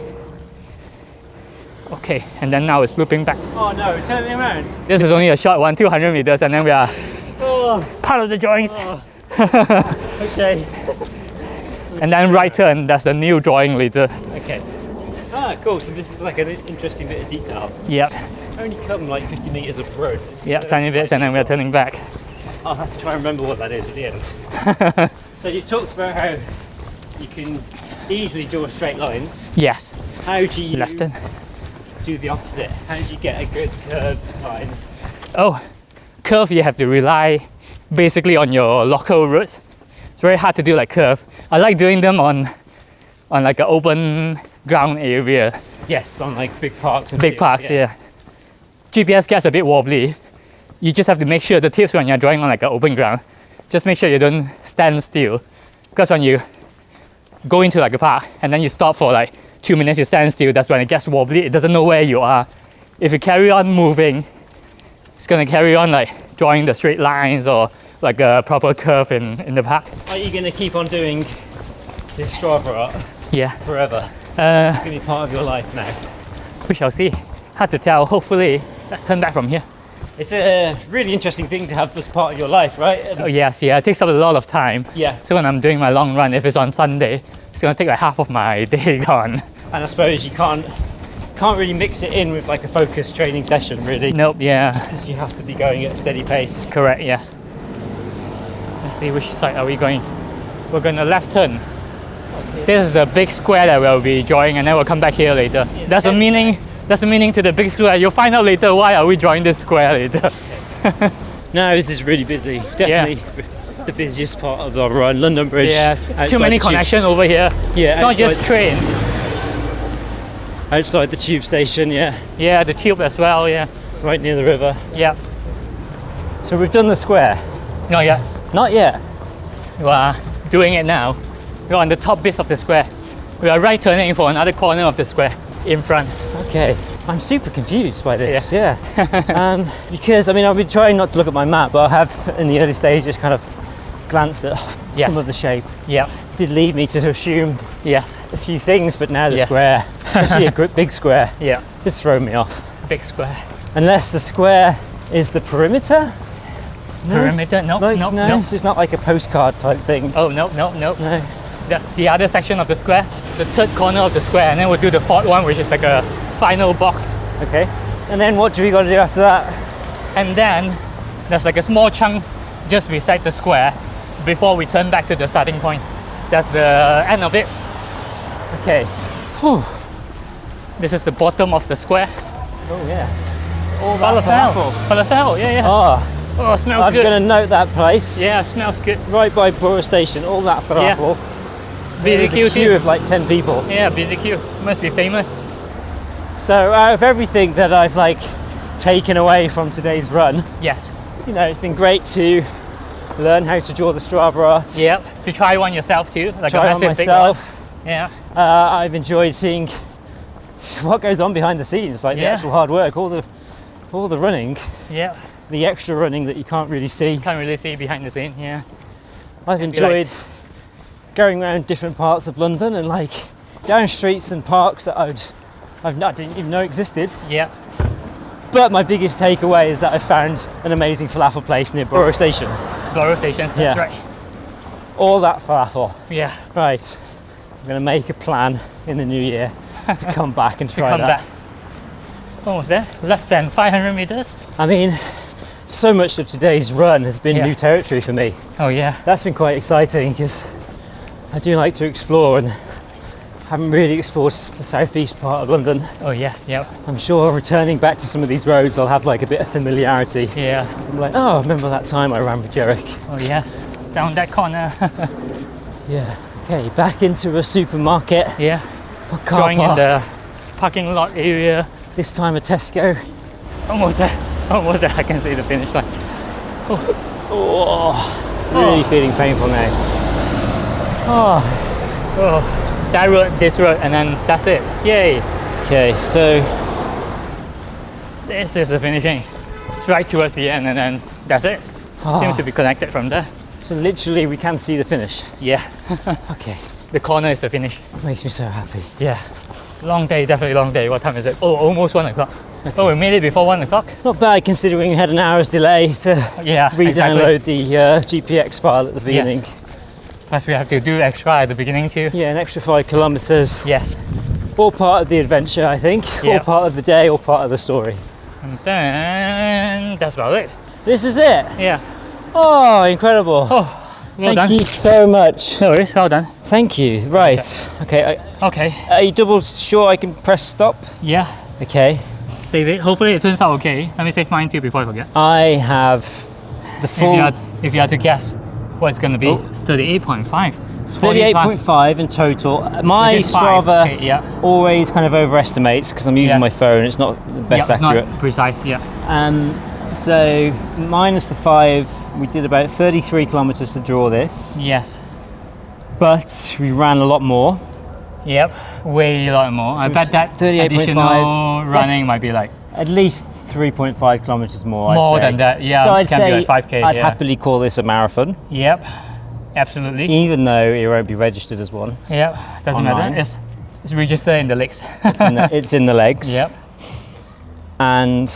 Okay, and then now it's looping back. Oh no, turn me around. This is only a short one, 200 meters, and then we are part of the joints. Okay. And then right turn, that's the new drawing later. Okay. Ah, cool. So this is like an interesting bit of detail. Yep, Only come like 50 meters of road. yep, tiny bits, and then we're turning back. I'll have to try and remember what that is at the end. So you talked about how you can easily draw straight lines. Yes, How do you left turn. do the opposite? How do you get a good curved line? Oh, curve you have to rely basically on your local routes. It's very hard to do like curve. I like doing them on like an open ground area. Yes, on like big parks and Big fields, parks, yeah. GPS gets a bit wobbly. You just have to make sure the tips when you're drawing on like an open ground, just make sure you don't stand still. Because when you go into like a park and then you stop for like 2 minutes, you stand still, that's when it gets wobbly. It doesn't know where you are. If you carry on moving, it's gonna carry on like drawing the straight lines or like a proper curve in the park. Are you going to keep on doing this Strava art Yeah, forever? It's going to be part of your life now. we shall see. Hard to tell. Hopefully, let's turn back from here. It's a really interesting thing to have as part of your life, right? Oh yes, yeah, it takes up a lot of time. Yeah. So when I'm doing my long run, if it's on Sunday, it's gonna take like half of my day gone. And I suppose you can't really mix it in with like a focused training session, really. Nope, yeah, Because you have to be going at a steady pace. correct, yes. Let's see, which side are we going? We're gonna left turn. This is the big square that we'll be drawing, and then we'll come back here later. That's the meaning to the big square. You'll find out later why are we drawing this square later. No, this is really busy. Definitely the busiest part of the run. London Bridge. Yeah, outside too many the tube- connections over here. Yeah, It's not just train. outside the tube station. Yeah, Yeah, the tube as well, yeah. right near the river. Yeah. So we've done the square. Not yet. Not yet. We are doing it now. We're on the top bit of the square. We are right turning for another corner of the square in front. Okay. I'm super confused by this. Yeah. Because I mean, I've been trying not to look at my map, but I have in the early stages kind of glanced at Yes. some of the shape. Yeah. Did lead me to assume Yes. a few things, but now the Yes. square, especially a big square, Yeah. just thrown me off. Big square. Unless the square is the perimeter. Perimeter? No, Like, no, no, no. so it's not like a postcard type thing. Oh, no, no, no. No. That's the other section of the square, the third corner of the square, and then we'll do the fourth one, which is like a final box. Okay. And then what do we got to do after that? And then there's like a small chunk just beside the square before we turn back to the starting point. That's the end of it. Okay. Whew. This is the bottom of the square. Oh yeah. All Falafel. Falafel, yeah, yeah. Oh, Oh, smells I'm good. going to note that place. Yeah, smells good. Right by Borough Station, all that falafel. Busy There's queue a queue too. of like 10 people. Yeah, busy queue. Must be famous. So out of everything that I've like taken away from today's run, Yes. you know, it's been great to learn how to draw the Strava art. Yep. To try one yourself too, like Try a on massive myself. big one. Yeah. I've enjoyed seeing what goes on behind the scenes, like the Yeah. actual hard work, all the running, Yeah. the extra running that you can't really see. Can't really see behind the scene. Yeah. I've enjoyed going around different parts of London and like down streets and parks that I didn't even know existed. Yeah. But my biggest takeaway is that I found an amazing falafel place near Borough Station. Borough stations. That's Yeah. right. All that falafel. Yeah. Right, I'm gonna make a plan in the new year to come back and To try come that. back. Almost there. Less than 500 meters. I mean, so much of today's run has been Yeah. new territory for me. Oh yeah. That's been quite exciting because I do like to explore and haven't really explored the southeast part of London. Oh yes. Yep. I'm sure returning back to some of these roads I'll have like a bit of familiarity. Yeah. I'm like, oh, I remember that time I ran with Jeric. Oh yes. It's down that corner. Yeah. Okay, back into a supermarket. Yeah. A car Going in park. the parking lot area. This time a Tesco. Almost there. Almost there. I can see the finish line. Oh, really feeling painful now. Oh. Oh, that road, this road, and then that's it. Yay! Okay, so This is the finishing. It's right towards the end, and then that's it. Seems to be connected from there. so literally we can see the finish. Yeah, Okay, the corner is the finish. makes me so happy. Yeah, long day, definitely long day. What time is it? Oh, almost 1 o'clock. Oh, we made it before 1 o'clock. Not bad considering we had an hour's delay to Yeah, re-download the GPX file at the beginning. Yes. Plus, we have to do extra at the beginning too. Yeah, an extra 5 kilometers. Yes. All part of the adventure, I think. Yeah. All part of the day, all part of the story. And then that's about it. This is it. Yeah. Oh, incredible. Well Thank done. you so much. No worries. Well done. Thank you. Right. Okay. Okay. Are you double sure I can press stop? Yeah. Okay. Save it. Hopefully it turns out okay. Let me save mine too before I forget. I have the full If you had to guess what it's going to be, it's 38.5. It's 38.5 in total. My 45. Strava Okay, yeah. always kind of overestimates because I'm using Yes. my phone. It's not the best Yeah, it's accurate. not precise. Yeah. So minus the 5, we did about 33 kilometers to draw this, Yes. but we ran a lot more. Yep. Way a lot more. I So bet it's that 38.5. additional running might be like At least 3.5 kilometers more. more I'd say. than that. Yeah. So I'd can be say like 5k. I'd yeah. happily call this a marathon, Yep. Absolutely. even though it won't be registered as one. Yep. Doesn't Online. matter. It's registered in the lakes. It's in the legs. Yep. And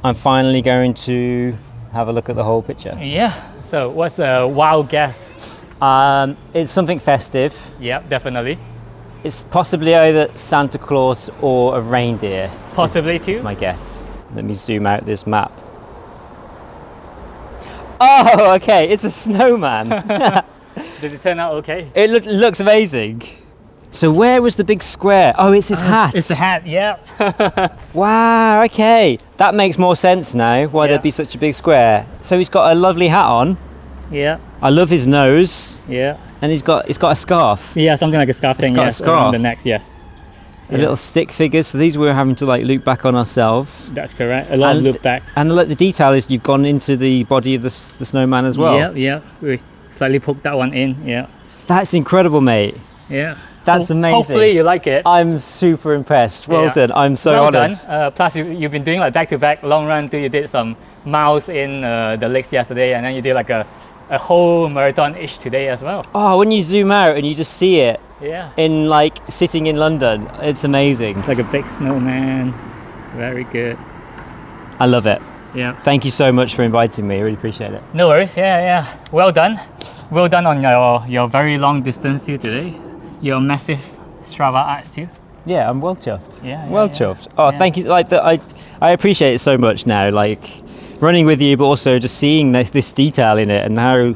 I'm finally going to have a look at the whole picture. Yeah. So what's a wild guess? It's something festive. Yep. Definitely. It's possibly either Santa Claus or a reindeer. Possibly too. That's my guess. Let me zoom out this map. Oh, okay, it's a snowman. Did it turn out okay? It looks amazing. So where was the big square? Oh, it's his hat. It's the hat. Yeah. Wow, okay. That makes more sense now, why Yeah. there'd be such a big square. So he's got a lovely hat on. Yeah. I love his nose. Yeah. And he's got a scarf. Yeah. Something like a scarf thing. got a yes, scarf. around the neck. Yes. The little stick figures. So these we're having to like loop back on ourselves. That's correct. A lot of And loop backs. And the detail is you've gone into the body of the snowman as well. Yeah. Yeah. We slightly poked that one in. Yeah. That's incredible, mate. Yeah. That's amazing. Hopefully you like it. I'm super impressed. Well Yeah. done. I'm so well honoured. done. Plus, you've been doing like back-to-back long run too. You did some miles in the lakes yesterday, and then you did like a a whole marathon-ish today as well. Oh, when you zoom out and you just see it Yeah. in like sitting in London, it's amazing. It's like a big snowman. Very good. I love it. Yeah. Thank you so much for inviting me. I really appreciate it. No worries. Yeah. Well done. Well done on your very long distance too today. Your massive Strava ads too. Yeah, I'm well chuffed. Yeah, well chuffed. Oh, thank you. Like I appreciate it so much now. Like running with you, but also just seeing this detail in it and how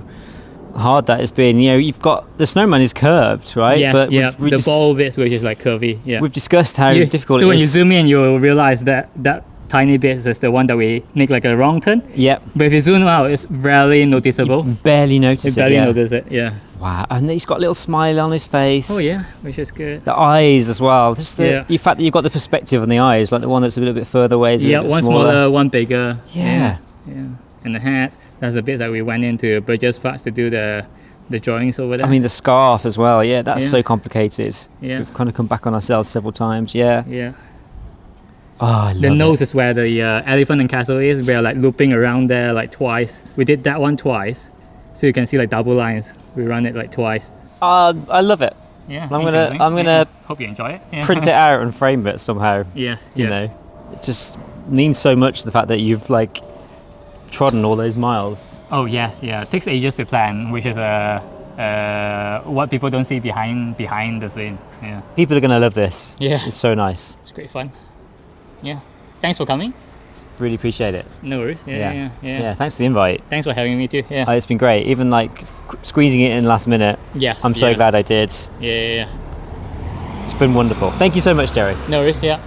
hard that has been. You know, you've got the snowman is curved, right? Yes, but yeah. The ball bits which is like curvy. Yeah. We've discussed how difficult it is. So when you zoom in, you'll realize that tiny bit is the one that we make like a wrong turn. Yep. But if you zoom out, it's rarely noticeable. You barely notice You barely notice it. Yeah. Wow, and he's got a little smile on his face. Oh yeah, which is good. The eyes as well. Just the fact that you've got the perspective on the eyes, like the one that's a little bit further away is a little bit one smaller. one bigger. Yeah. And the hat, that's the bit that we went into Burgess parts to do the drawings over there. I mean, the scarf as well. Yeah, that's so complicated. Yeah. We've kind of come back on ourselves several times. Yeah. Yeah. Oh, I love the nose it. is where the elephant and castle is. We're like looping around there like twice. We did that one twice, so you can see like double lines. We run it like twice. I love it. Yeah. I'm gonna hope you enjoy it. Yeah. print it out and frame it somehow. Yes. You know, it just means so much, the fact that you've like trodden all those miles. Oh yes, yeah. It takes ages to plan, which is what people don't see behind the scene. Yeah. People are gonna love this. Yeah. It's so nice. It's great fun. Yeah. Thanks for coming. Really appreciate it. No worries. Yeah. Thanks for the invite. Thanks for having me too. Yeah. It's been great. Even like squeezing it in last minute. Yes. I'm so glad I did. Yeah. It's been wonderful. Thank you so much, Jeric. No worries. Yeah.